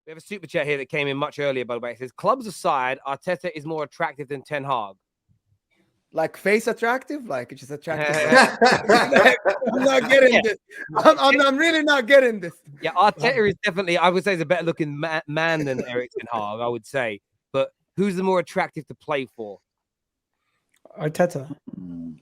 We have a super chat here that came in much earlier, by the way. It says, clubs aside, Arteta is more attractive than Ten Hag. Like face attractive? Like it's just attractive. I'm not getting this. I'm really not getting this. Yeah, Arteta is definitely, I would say, is a better looking man than Erik Ten Hag, I would say. But who's the more attractive to play for? Arteta.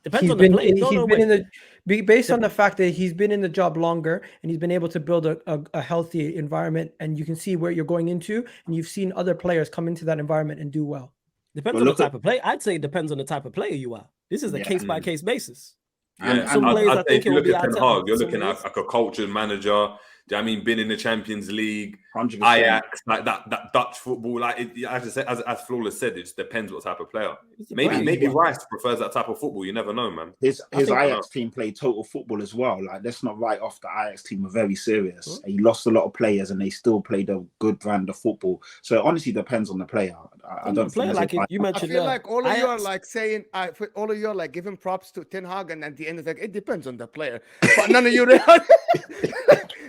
Depends on the play. Based on the fact that he's been in the job longer and he's been able to build a healthy environment, and you can see where you're going into, and you've seen other players come into that environment and do well. Depends on the type of play. I'd say it depends on the type of player you are. This is a case-by-case basis. Yeah, some players I think if you look at Ten Hag, you're looking at like a cultured manager. Do you know what I mean, been in the Champions League, 100%. Ajax, like that Dutch football, like as Flawless said, it just depends what type of player. Maybe Rice prefers that type of football. You never know, man. His Ajax team played total football as well. Like, let's not write off the Ajax team. Were very serious. He lost a lot of players, and they still played a good brand of football. So it honestly depends on the player. I don't play like it, you mentioned. I feel like all of you are like saying, all of you are like giving props to Ten Hag, and at the end it's like it depends on the player. But none of you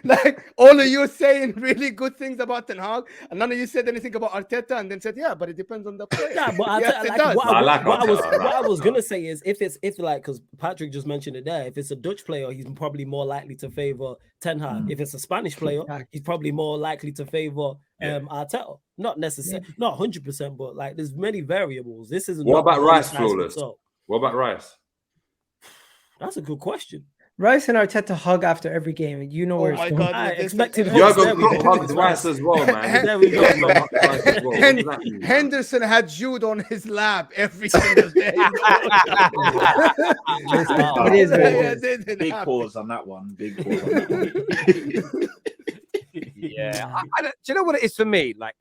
like all of you saying really good things about Ten Hag, and none of you said anything about Arteta, and then said, yeah, but it depends on the player. Yeah, but yes, it does. What I was gonna say is if because Patrick just mentioned it there, if it's a Dutch player, he's probably more likely to favor Ten Hag. If it's a Spanish player, he's probably more likely to favor Arteta. Not necessarily, not 100%, but like there's many variables. This isn't. What about Rice, Flawless? What about Rice? That's a good question. Rice and Arteta hug after every game. You know where it's going. I expected hugs Rice as well, man. There we go. Henderson had Jude on his lap every single day. Big pause on that one. Big pause on that one. Yeah. Do you know what it is for me? Like,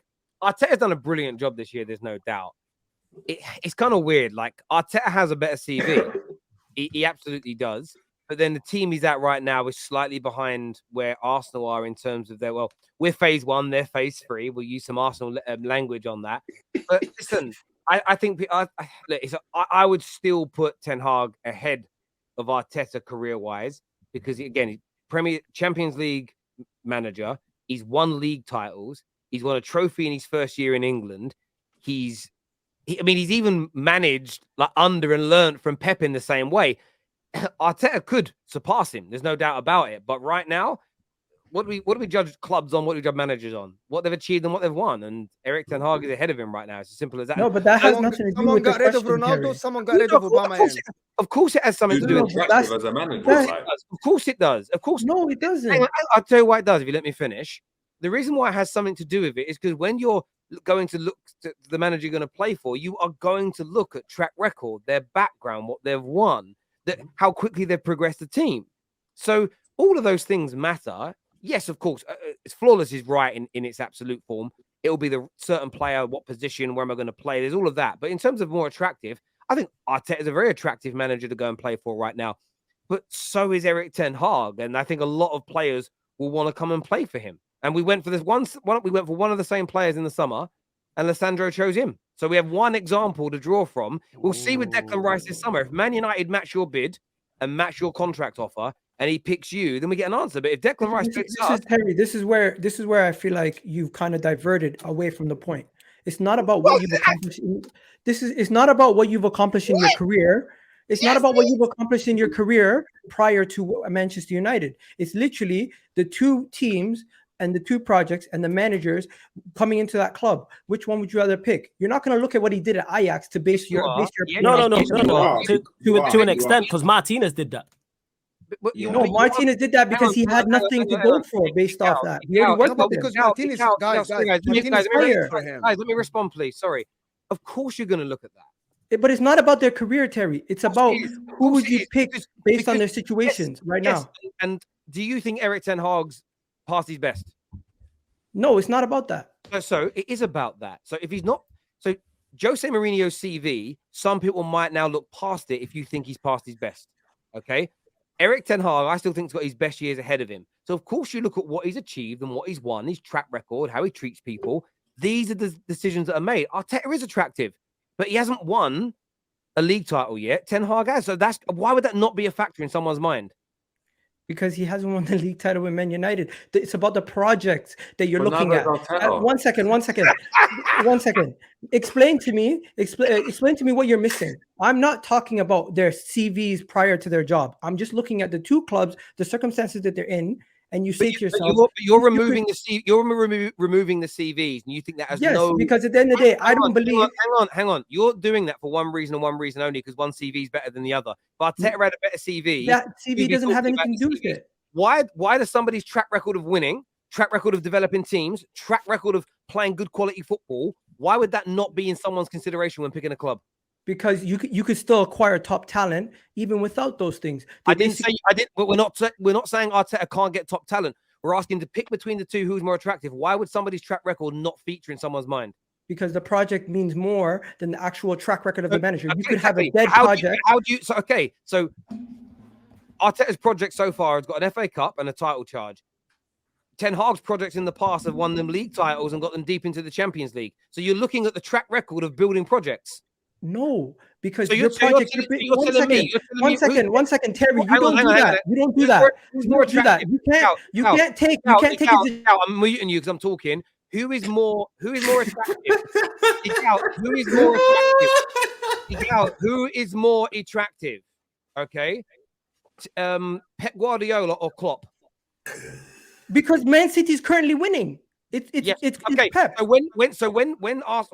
Arteta's done a brilliant job this year, there's no doubt. It's kind of weird. Like, Arteta has a better CV. He absolutely does. But then the team he's at right now is slightly behind where Arsenal are in terms of their, well, we're phase 1, they're phase 3. We'll use some Arsenal language on that. But listen, I think I would still put Ten Hag ahead of Arteta career-wise because, again, Premier Champions League manager. He's won league titles. He's won a trophy in his first year in England. He's even managed like under and learned from Pep in the same way. Arteta could surpass him. There's no doubt about it. But right now, what do we judge clubs on? What do we judge managers on? What they've achieved and what they've won. And Erik Ten Hag is ahead of him right now. It's as simple as that. No, but that has nothing to do with the question. Someone got rid of Ronaldo. Someone got rid of Obama. Of course, it has something to do with it. As a manager, of course, it does. Of course, no, it doesn't. I'll tell you why it does. If you let me finish, the reason why it has something to do with it is because when you're going to look to the manager you're going to play for, you are going to look at track record, their background, what they've won. How quickly they've progressed the team. So all of those things matter. Yes, of course, Flawless is right in its absolute form. It'll be the certain player, what position, where am I going to play? There's all of that. But in terms of more attractive, I think Arteta is a very attractive manager to go and play for right now. But so is Erik Ten Hag. And I think a lot of players will want to come and play for him. And we went for this one. We went for one of the same players in the summer, and Lissandro chose him. So we have one example to draw from. We'll see with Declan Rice this summer. If Man United match your bid and match your contract offer, and he picks you, then we get an answer. But if Declan Rice picks us, Terry, this is where I feel like you've kind of diverted away from the point. It's not about what you've accomplished. It's not about what you've accomplished in your career. It's not about what you've accomplished in your career prior to Manchester United. It's literally the two teams and the two projects and the managers coming into that club. Which one would you rather pick? You're not going to look at what he did at Ajax to base your no. To an extent, because Martinez did that. Martinez did that because he had nothing to go for based off that. He already worked because Martinez, guys, let me respond, please. Sorry. Of course you're going to look at that. But it's not about their career, Terry. It's about who would you pick based on their situations right now. And do you think Erik Ten Hag's past his best? No, it's not about that. So it is about that. So if he's not, so Jose Mourinho's CV, some people might now look past it if you think he's past his best. Okay. Erik Ten Hag, I still think, has got his best years ahead of him. So of course you look at what he's achieved and what he's won, his track record, how he treats people. These are the decisions that are made. Arteta is attractive, but he hasn't won a league title yet. Ten Hag has. So why would that not be a factor in someone's mind? Because he hasn't won the league title with Man United. It's about the projects that you're looking at. One second. Explain to me what you're missing. I'm not talking about their CVs prior to their job. I'm just looking at the two clubs, the circumstances that they're in, and you say to yourself, you're removing the CVs, and you think that has because at the end of the day, I don't believe. Hang on. You're doing that for one reason and one reason only, because one CV is better than the other. But Arteta had a better CV. That CV doesn't have anything to do with it. Why does somebody's track record of winning, track record of developing teams, track record of playing good quality football, why would that not be in someone's consideration when picking a club? Because you could still acquire top talent even without those things. But we're not saying Arteta can't get top talent. We're asking to pick between the two who's more attractive. Why would somebody's track record not feature in someone's mind? Because the project means more than the actual track record of the manager. You could have a dead project. So Arteta's project so far has got an FA Cup and a title charge. Ten Hag's projects in the past have won them league titles and got them deep into the Champions League. So you're looking at the track record of building projects. No, because your project. One second, Terry. You don't do that. You don't do that. You can't take. I'm muting you because I'm talking. Who is more attractive? Who is more attractive? Okay. Pep Guardiola or Klopp? Because Man City is currently winning. It's Pep. So when Klopp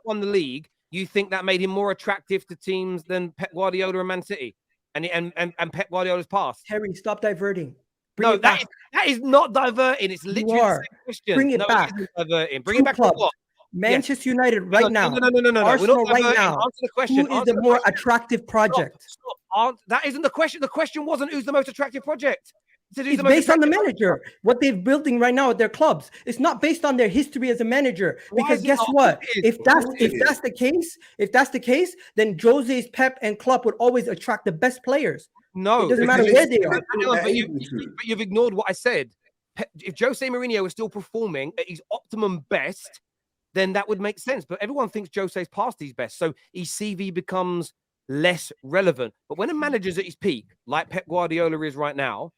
won the league, you think that made him more attractive to teams than Pep Guardiola and Man City, and Pep Guardiola's past? Terry, stop diverting. That is not diverting. It's literally the same question. Bring it back. Diverting. Bring it back to what? Manchester United right now. No. Arsenal right now. Answer the question. Who is the more attractive project? Stop. That isn't the question. The question wasn't who's the most attractive project. It's based on the manager, what they're building right now at their clubs. It's not based on their history as a manager. Because guess what? If that's the case, then Jose's, Pep, and Klopp would always attract the best players. No, it doesn't matter where they are. But you've ignored what I said. If Jose Mourinho is still performing at his optimum best, then that would make sense. But everyone thinks Jose's past his best, so his CV becomes less relevant. But when a manager's at his peak, like Pep Guardiola is right now,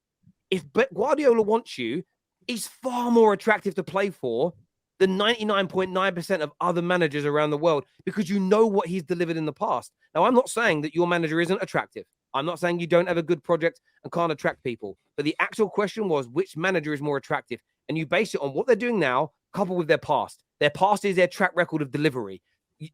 if Pep Guardiola wants you, he's far more attractive to play for than 99.9% of other managers around the world, because you know what he's delivered in the past. Now, I'm not saying that your manager isn't attractive. I'm not saying you don't have a good project and can't attract people. But the actual question was, which manager is more attractive? And you base it on what they're doing now, coupled with their past. Their past is their track record of delivery.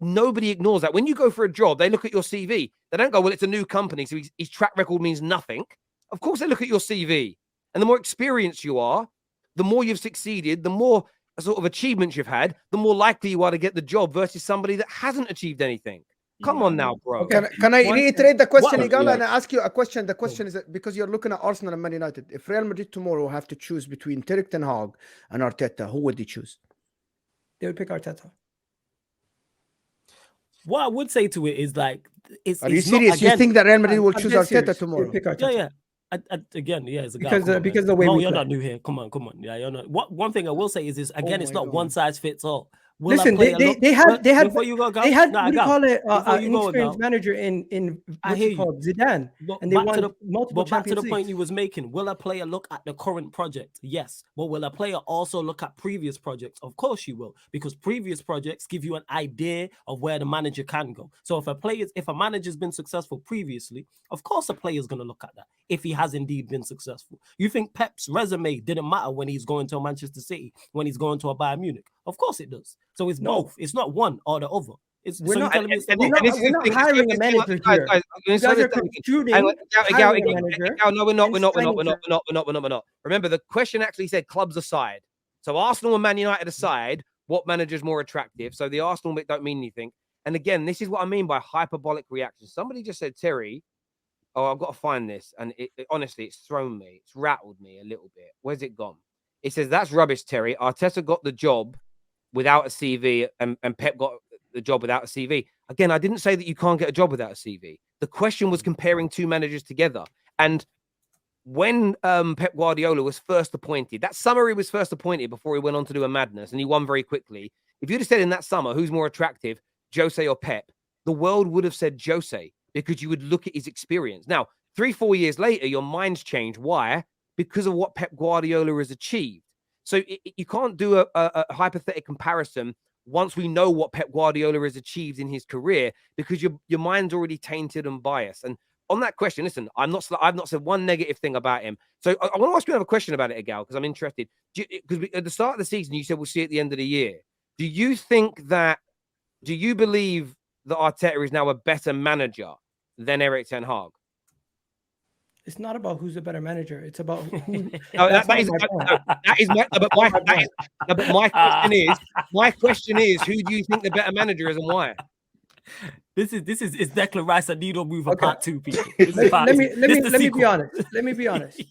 Nobody ignores that. When you go for a job, they look at your CV. They don't go, well, it's a new company, so his track record means nothing. Of course, they look at your CV. And the more experienced you are, the more you've succeeded, the more sort of achievements you've had, the more likely you are to get the job versus somebody that hasn't achieved anything. Come on now, bro. Can I reiterate the question, Igala, and ask you a question? The question is because you're looking at Arsenal and Man United. If Real Madrid tomorrow have to choose between Erik ten Hag and Arteta, who would they choose? They would pick Arteta. What I would say to it is like, are you serious? You think that Real Madrid will choose Arteta tomorrow? Yeah. Again, it's a guy. Because the way you're not new here. Come on. Yeah, you're not. One thing I will say is this. Again, it's not one size fits all. Listen, they had what do you call it? An experienced manager in what's it called, Zidane, and they won multiple Champions Leagues. Back to the point you was making, will a player look at the current project? Yes, but will a player also look at previous projects? Of course you will, because previous projects give you an idea of where the manager can go. So if a manager's been successful previously, of course a player's going to look at that if he has indeed been successful. You think Pep's resume didn't matter when he's going to Manchester City, when he's going to a Bayern Munich? Of course it does. So it's both. It's not one or the other. We're not hiring a manager here. You guys are construing hiring a manager. No, we're not. Remember, the question actually said clubs aside. So Arsenal and Man United aside, what manager's more attractive? So the Arsenal bit don't mean anything. And again, this is what I mean by hyperbolic reaction. Somebody just said, Terry, I've got to find this. And honestly, it's thrown me. It's rattled me a little bit. Where's it gone? It says, that's rubbish, Terry. Arteta got the job without a CV and Pep got the job without a CV. Again, I didn't say that you can't get a job without a CV. The question was comparing two managers together. And when Pep Guardiola was first appointed, that summer he was first appointed before he went on to do a madness and he won very quickly. If you'd have said in that summer, who's more attractive, Jose or Pep, the world would have said Jose, because you would look at his experience. Now, 3-4 years later, your mind's changed. Why? Because of what Pep Guardiola has achieved. So you can't do a hypothetical comparison once we know what Pep Guardiola has achieved in his career, because your mind's already tainted and biased. And on that question, listen, I've not said one negative thing about him. So I want to ask you another question about it, Agal, because I'm interested. Because at the start of the season, you said we'll see at the end of the year. Do you believe that Arteta is now a better manager than Erik ten Hag? It's not about who's a better manager. It's about who. But my question is, who do you think the better manager is and why? This is Declan Rice and Needle Mover part 2, people. Let me be honest. Let me be honest.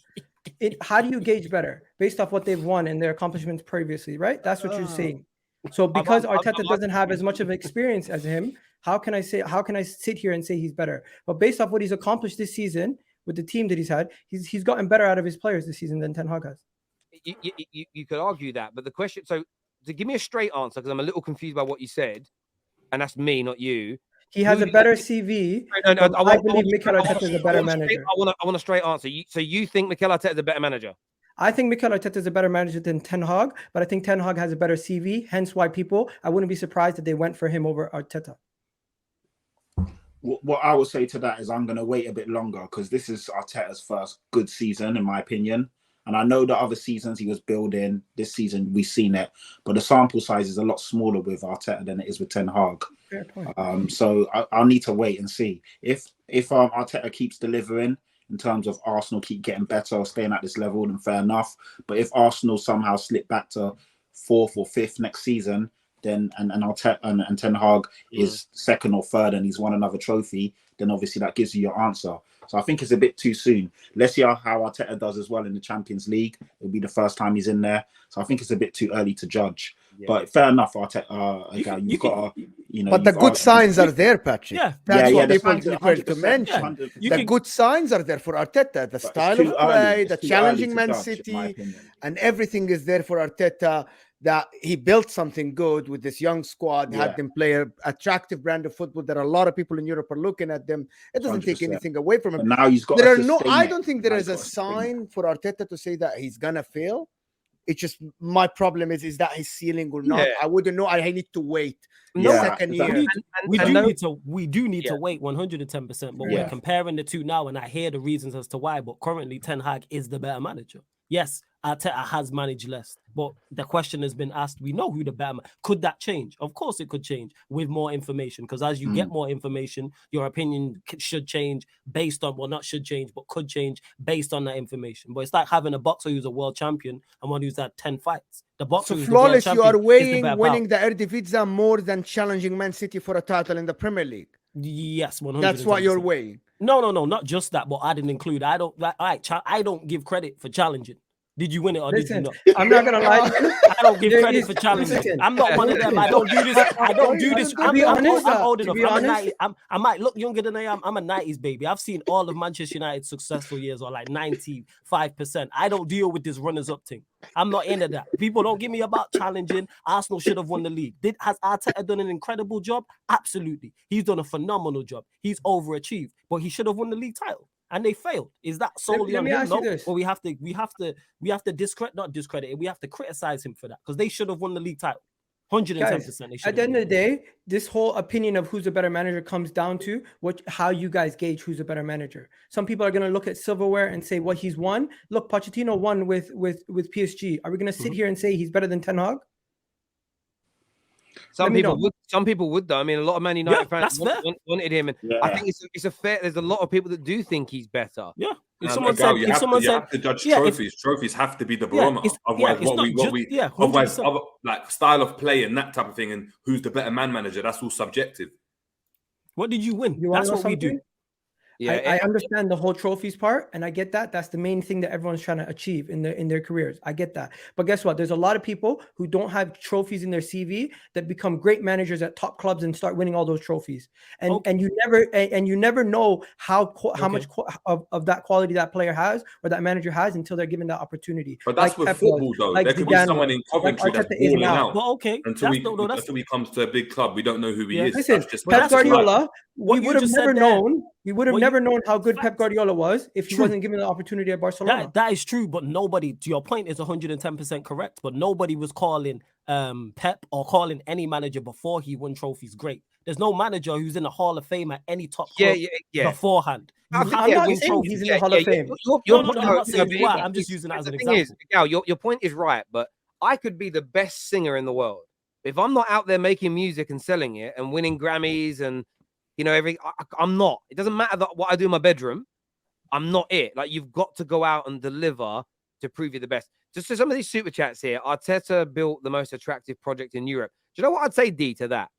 How do you gauge better based off what they've won and their accomplishments previously, right? That's what you're saying. So because Arteta doesn't have as much of experience as him, how can I sit here and say he's better? But based off what he's accomplished this season with the team that he's had, he's gotten better out of his players this season than Ten Hag has. You could argue that, but the question, so to give me a straight answer, because I'm a little confused by what you said, and that's me, not you. He has a better CV. I believe Mikel Arteta is a better manager. I want a straight answer. So you think Mikel Arteta is a better manager? I think Mikel Arteta is a better manager than Ten Hag, but I think Ten Hag has a better CV. Hence why I wouldn't be surprised if they went for him over Arteta. What I would say to that is I'm going to wait a bit longer, because this is Arteta's first good season, in my opinion. And I know that other seasons he was building. This season we've seen it, but the sample size is a lot smaller with Arteta than it is with Ten Hag. Fair point. So I'll need to wait and see if Arteta keeps delivering in terms of Arsenal keep getting better or staying at this level, then fair enough. But if Arsenal somehow slip back to 4th or 5th next season, then and Arteta and Ten Hag is 2nd or 3rd and he's won another trophy, then obviously that gives you your answer. So I think it's a bit too soon. Let's see how Arteta does as well in the Champions League. It'll be the first time he's in there. So I think it's a bit too early to judge. Yeah. But fair enough, Arteta. You've got to, But the good signs are there, Patrick. Yeah, that's what people prefer to mention. The good signs are there for Arteta. The style of play, the challenging Man City, and everything is there for Arteta. That he built something good with this young squad, had them play an attractive brand of football that a lot of people in Europe are looking at them. It doesn't 100%. Take anything away from him. But now he's got. I don't think there is a sign for Arteta to say that he's gonna fail. It's just my problem is that his ceiling or not. Yeah. I wouldn't know. I need to wait. Second year. We do need to wait 110%. But we're comparing the two now, and I hear the reasons as to why. But currently, Ten Hag is the better manager. Yes, Arteta has managed less, but the question has been asked. We know who the better. Could that change? Of course, it could change with more information. Because as you get more information, your opinion should change based on, well, not should change, but could change based on that information. But it's like having a boxer who's a world champion and one who's had 10 fights. The boxer, so flawless, you are weighing winning the Eredivisie more than challenging Man City for a title in the Premier League. Yes, 100%. That's what you're weighing. No, not just that, but I didn't include. I don't give credit for challenging. Did you win it or did you not? I'm not gonna lie to you. I don't give credit for challenging. I'm not one of them. I don't do this. I'm old enough. I might look younger than I am. I'm a 90s baby. I've seen all of Manchester United's successful years, or like 95%. I don't deal with this runners-up thing. I'm not into that. People don't give me about challenging. Arsenal should have won the league. Has Arteta done an incredible job? Absolutely. He's done a phenomenal job. He's overachieved, but he should have won the league title. And they failed. Is that solely on him? No. Or we have to discredit it. We have to criticize him for that because they should have won the league title. 110%. At the end of the day, this whole opinion of who's a better manager comes down to how you guys gauge who's a better manager. Some people are going to look at silverware and say what he's won. Look, Pochettino won with PSG. Are we going to sit here and say he's better than Ten Hag? Some people would though. I mean, a lot of Man United fans wanted him, and I think it's a fair. There's a lot of people that do think he's better. Yeah. If someone said, you have to judge trophies. Trophies have to be the barometer. Otherwise, like style of play and that type of thing, and who's the better manager. That's all subjective. What did you win? That's what we do. Yeah, I understand the whole trophies part, and I get that. That's the main thing that everyone's trying to achieve in their careers. I get that. But guess what? There's a lot of people who don't have trophies in their CV that become great managers at top clubs and start winning all those trophies. And you never know how much of that quality that player has or that manager has until they're given that opportunity. But that's with football, though. There could be someone in Coventry that's balling out. Well, okay. Until he comes to a big club, we don't know who he is. Listen, Pep Guardiola, we would have never known. We would have never known how good Pep Guardiola was if he wasn't given the opportunity at Barcelona. That is true, but nobody, to your point, is 110% correct, but nobody was calling Pep or calling any manager before he won trophies great. There's no manager who's in the Hall of Fame at any top club beforehand. I'm not saying he's in the Hall of Fame. I'm not saying why. I'm just using that as an example. Your point is right, but I could be the best singer in the world. If I'm not out there making music and selling it and winning Grammys and, you know, I'm not. It doesn't matter what I do in my bedroom. I'm not it. Like, you've got to go out and deliver to prove you're the best. Just to some of these super chats here, Arteta built the most attractive project in Europe. Do you know what I'd say, D, to that?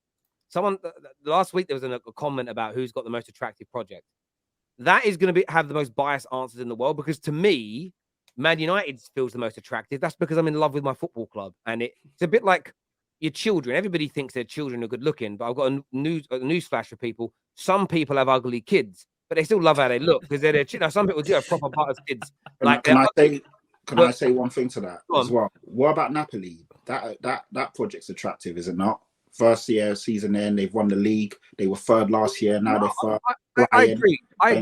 Someone last week there was a comment about who's got the most attractive project. That is going to have the most biased answers in the world, because to me, Man United feels the most attractive. That's because I'm in love with my football club, and it's a bit like your children. Everybody thinks their children are good looking, but I've got a news flash for people. Some people have ugly kids, but they still love how they look because they're their. You know, some people do have proper part of kids. Can I say one thing to that as well? What about Napoli? That project's attractive, is it not? First season in, they've won the league. They were third last year. Now they're third. I agree. I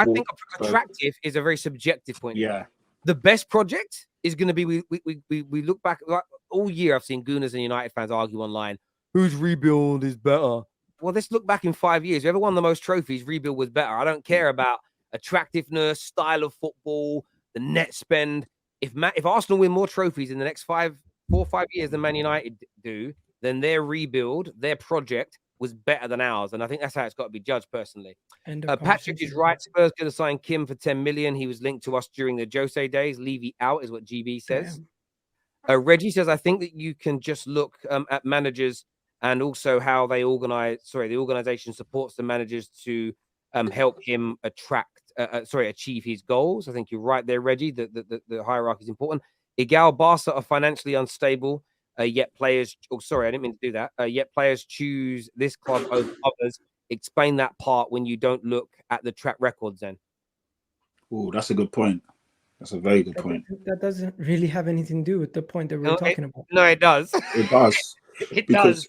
think attractive is a very subjective point. Yeah. The best project is going to be we look back like, all year. I've seen Gooners and United fans argue online whose rebuild is better. Well, let's look back in 5 years. Whoever won the most trophies, rebuild was better. I don't care about attractiveness, style of football, the net spend. If Arsenal win more trophies in the next 4 or 5 years than Man United do, then their rebuild, their project was better than ours. And I think that's how it's got to be judged personally. Patrick is right. Spurs going to sign Kim for 10 million. He was linked to us during the Jose days. Levy out is what GB says. Reggie says, I think that you can just look at managers and also how they organize. Sorry, the organization supports the managers to help him achieve his goals. I think you're right there, Reggie. The hierarchy is important. Egal Barca are financially unstable. Yet players, I didn't mean to do that. Yet players choose this club over others. Explain that part when you don't look at the track records then. Oh, that's a good point. That's a very good point. That doesn't really have anything to do with the point that we're talking about. No, it does. It does. Does.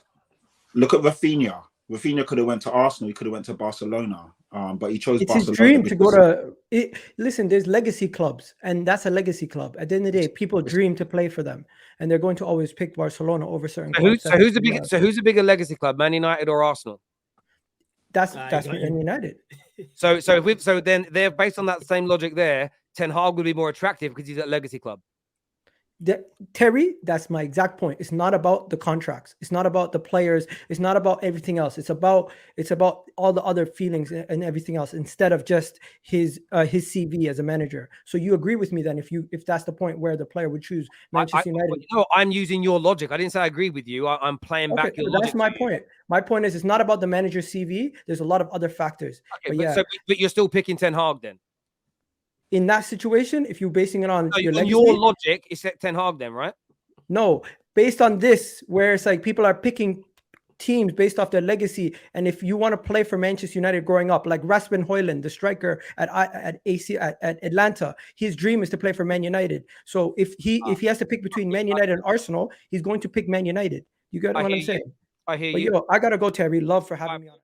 Look at Rafinha. Rafinha could have went to Arsenal. He could have went to Barcelona. But he chose it's Barcelona. His dream to go to. Listen, there's legacy clubs, and that's a legacy club. At the end of the day, people dream to play for them, and they're going to always pick Barcelona over certain clubs. So who's the bigger legacy club, Man United or Arsenal? That's Man United. So then they're based on that same logic there. Ten Hag would be more attractive because he's at legacy club. Terry, that's my exact point. It's not about the contracts. It's not about the players. It's not about everything else. It's about all the other feelings and everything else instead of just his CV as a manager. So you agree with me then if that's the point where the player would choose Manchester United? No, I'm using your logic. I didn't say I agree with you. I'm playing back your logic. That's my point. My point is it's not about the manager's CV. There's a lot of other factors. Okay, but you're still picking Ten Hag then? In that situation, if you're basing it on your logic, it's Ten Hag then, right? No, based on this, where it's like people are picking teams based off their legacy, and if you want to play for Manchester United growing up, like Rasmus Højlund, the striker at Atlanta, his dream is to play for Man United. So if he has to pick between Man United and Arsenal, he's going to pick Man United. You get what I'm saying? I hear you. I gotta go, Terry. Love for having me on.